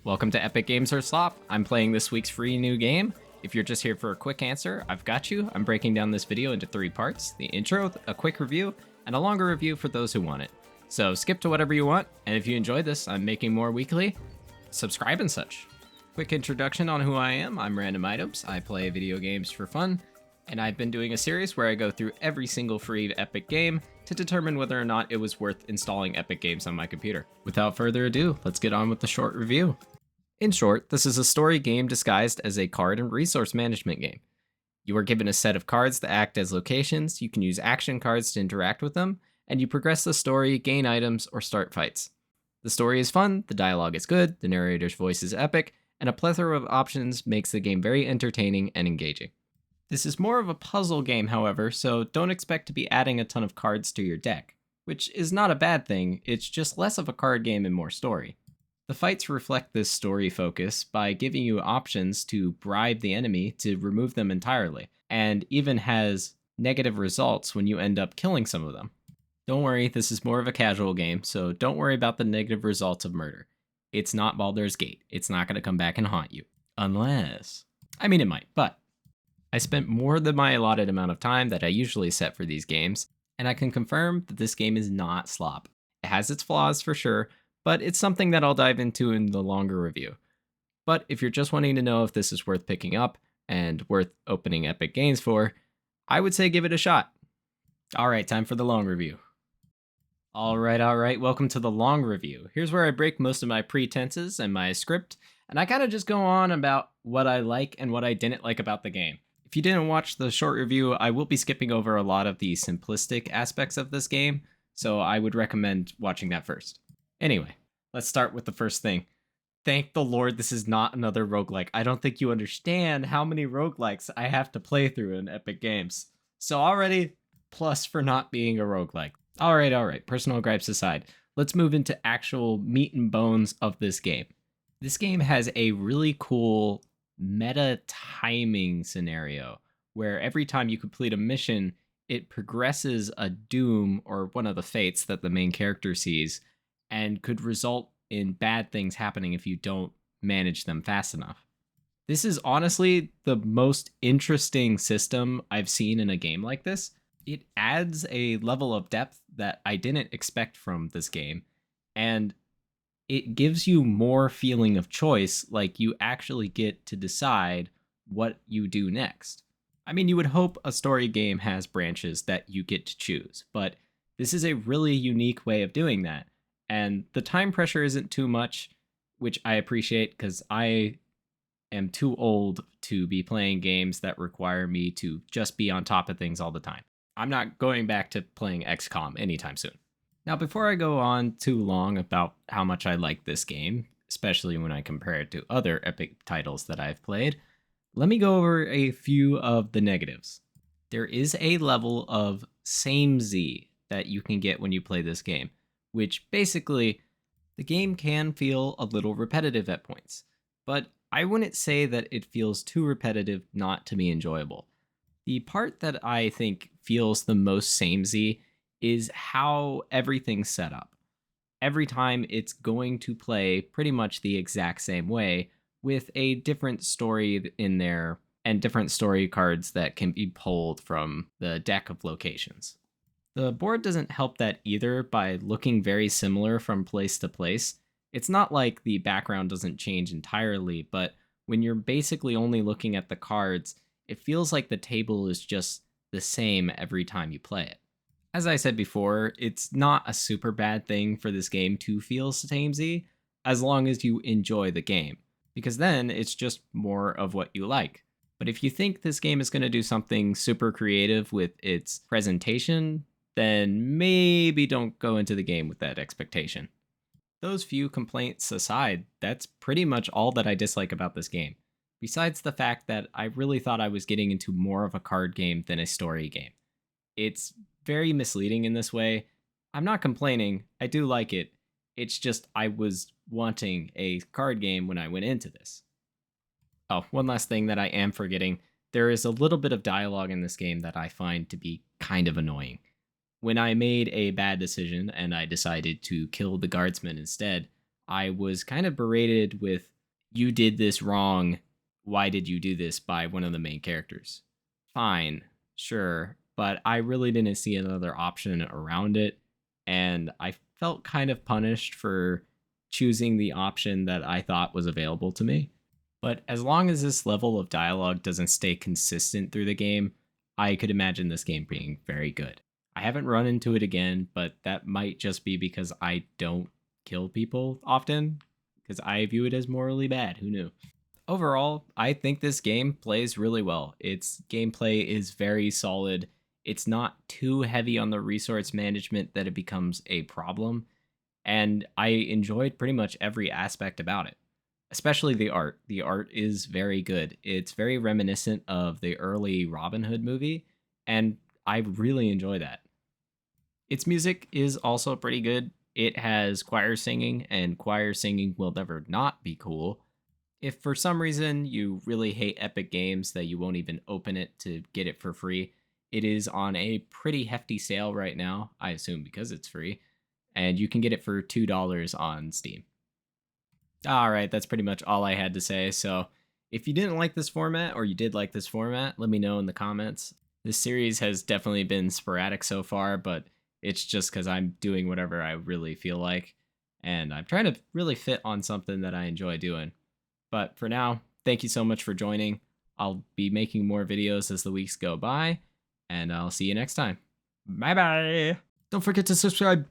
Welcome to Epic Games or Slop. I'm playing this week's free new game. If you're just here for a quick answer, I've got you. I'm breaking down this video into 3 parts: the intro, a quick review, and a longer review for those who want it. So skip to whatever you want, and if you enjoy this, I'm making more weekly. Subscribe and such. Quick introduction on who I am. I'm Random Items. I play video games for fun, and I've been doing a series where I go through every single free Epic game to determine whether or not it was worth installing Epic Games on my computer. Without further ado, let's get on with the short review. In short, this is a story game disguised as a card and resource management game. You are given a set of cards that act as locations, you can use action cards to interact with them, and you progress the story, gain items, or start fights. The story is fun, the dialogue is good, the narrator's voice is epic, and a plethora of options makes the game very entertaining and engaging. This is more of a puzzle game, however, so don't expect to be adding a ton of cards to your deck, which is not a bad thing, it's just less of a card game and more story. The fights reflect this story focus by giving you options to bribe the enemy to remove them entirely, and even has negative results when you end up killing some of them. Don't worry, this is more of a casual game, so don't worry about the negative results of murder. It's not Baldur's Gate. It's not going to come back and haunt you. Unless... I mean, it might, but... I spent more than my allotted amount of time that I usually set for these games, and I can confirm that this game is not Slop. It has its flaws for sure, but it's something that I'll dive into in the longer review. But if you're just wanting to know if this is worth picking up and worth opening Epic Games for, I would say give it a shot. Alright, time for the long review. Alright, welcome to the long review. Here's where I break most of my pretenses and my script, and I kind of just go on about what I like and what I didn't like about the game. If you didn't watch the short review, I will be skipping over a lot of the simplistic aspects of this game, so I would recommend watching that first. Anyway, let's start with the first thing. Thank the Lord this is not another roguelike. I don't think you understand how many roguelikes I have to play through in Epic Games. So already, plus for not being a roguelike. Alright, personal gripes aside, let's move into actual meat and bones of this game. This game has a really cool meta timing scenario where every time you complete a mission, it progresses a doom or one of the fates that the main character sees, and could result in bad things happening if you don't manage them fast enough. This is honestly the most interesting system I've seen in a game like this. It adds a level of depth that I didn't expect from this game, and it gives you more feeling of choice, like you actually get to decide what you do next. I mean, you would hope a story game has branches that you get to choose, but this is a really unique way of doing that. And the time pressure isn't too much, which I appreciate because I am too old to be playing games that require me to just be on top of things all the time. I'm not going back to playing XCOM anytime soon. Now, before I go on too long about how much I like this game, especially when I compare it to other Epic titles that I've played, let me go over a few of the negatives. There is a level of samey that you can get when you play this game, which basically, the game can feel a little repetitive at points, but I wouldn't say that it feels too repetitive not to be enjoyable. The part that I think feels the most samey is how everything's set up. Every time it's going to play pretty much the exact same way, with a different story in there and different story cards that can be pulled from the deck of locations. The board doesn't help that either by looking very similar from place to place. It's not like the background doesn't change entirely, but when you're basically only looking at the cards, it feels like the table is just the same every time you play it. As I said before, it's not a super bad thing for this game to feel samey, as long as you enjoy the game, because then it's just more of what you like. But if you think this game is going to do something super creative with its presentation, then maybe don't go into the game with that expectation. Those few complaints aside, that's pretty much all that I dislike about this game, besides the fact that I really thought I was getting into more of a card game than a story game. It's very misleading in this way. I'm not complaining, I do like it, it's just I was wanting a card game when I went into this. Oh, one last thing that I am forgetting, there is a little bit of dialogue in this game that I find to be kind of annoying. When I made a bad decision and I decided to kill the guardsman instead, I was kind of berated with, "You did this wrong. Why did you do this?" by one of the main characters. Fine, sure, but I really didn't see another option around it, and I felt kind of punished for choosing the option that I thought was available to me. But as long as this level of dialogue doesn't stay consistent through the game, I could imagine this game being very good. I haven't run into it again, but that might just be because I don't kill people often, because I view it as morally bad. Who knew? Overall, I think this game plays really well. Its gameplay is very solid. It's not too heavy on the resource management that it becomes a problem, and I enjoyed pretty much every aspect about it, especially the art. The art is very good. It's very reminiscent of the early Robin Hood movie, and I really enjoy that. Its music is also pretty good. It has choir singing, and choir singing will never not be cool. If for some reason you really hate Epic Games that you won't even open it to get it for free, it is on a pretty hefty sale right now, I assume because it's free, and you can get it for $2 on Steam. All right, that's pretty much all I had to say. So, if you didn't like this format or you did like this format, let me know in the comments. This series has definitely been sporadic so far, but it's just because I'm doing whatever I really feel like, and I'm trying to really fit on something that I enjoy doing. But for now, thank you so much for joining. I'll be making more videos as the weeks go by, and I'll see you next time. Bye bye. Don't forget to subscribe.